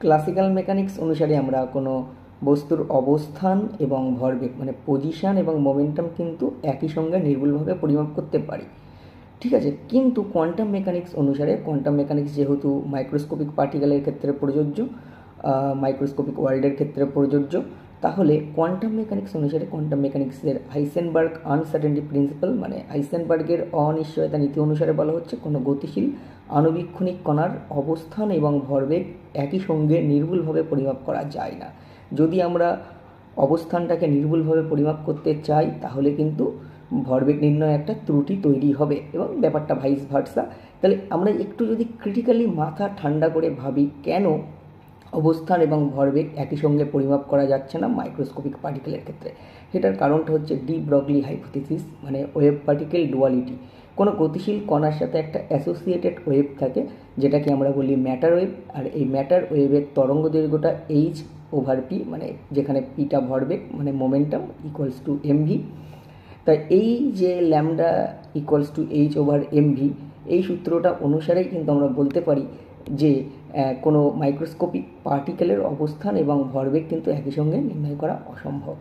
Classical mechanics অনুসারে আমরা কোনো বস্তুর অবস্থান এবং ভরবেগ মানে পজিশন এবং মোমেন্টাম কিন্তু একই সঙ্গে নির্ভুলভাবে পরিমাপ করতে পারি, ঠিক আছে। কিন্তু কোয়ান্টাম মেকানিক্স অনুসারে, কোয়ান্টাম মেকানিক্স যেহেতু মাইক্রোস্কোপিক পার্টিকেলের ক্ষেত্রে প্রযোজ্য, মাইক্রোস্কোপিক ওয়ার্ল্ডের ক্ষেত্রে প্রযোজ্য, তাহলে কোয়ান্টাম মেকানিক্স অনুসারে কোয়ান্টাম মেকানিক্সের হাইসেনবার্গ আনসার্টেনটি প্রিন্সিপাল মানে হাইসেনবার্গের অনিশ্চয়তা নীতি অনুসারে বলা হচ্ছে কোনো গতিশীল আণুবীক্ষণিক কণার অবস্থান এবং ভরবেগ একই সঙ্গে নির্ভুলভাবে পরিমাপ করা যায় না। যদি আমরা অবস্থানটাকে নির্ভুলভাবে পরিমাপ করতে চাই তাহলে কিন্তু ভরবেগ নির্ণয়ে একটা ত্রুটি তৈরি হবে এবং ব্যাপারটা ভাইস ভার্সা। তাহলে আমরা একটু যদি ক্রিটিক্যালি মাথা ঠান্ডা করে ভাবি কেন অবস্থান এবং ভরবেগ একই সঙ্গে পরিমাপ করা যাচ্ছে না মাইক্রোস্কোপিক পার্টিকেলের ক্ষেত্রে, সেটার কারণটা হচ্ছে ডি ব্রগলি হাইপোথিসিস মানে ওয়েভ পার্টিকেল ডুয়ালিটি। কোনো গতিশীল কণার সাথে একটা অ্যাসোসিয়েটেড ওয়েভ থাকে যেটাকে আমরা বলি ম্যাটার ওয়েভ, আর এই ম্যাটার ওয়েভের তরঙ্গ দৈর্ঘ্যটা h/p মানে যেখানে পিটা ভরবেগ মানে মোমেন্টাম ইকুয়ালস টু mv। তাই এই যে ল্যামডা ইকুয়ালস টু h/mv এই সূত্রটা অনুসারেই কিন্তু আমরা বলতে পারি যে কোনো মাইক্রোস্কোপিক পার্টিকেলের অবস্থান এবং ভরবেগ কিন্তু একই সঙ্গে নির্ণয় করা অসম্ভব।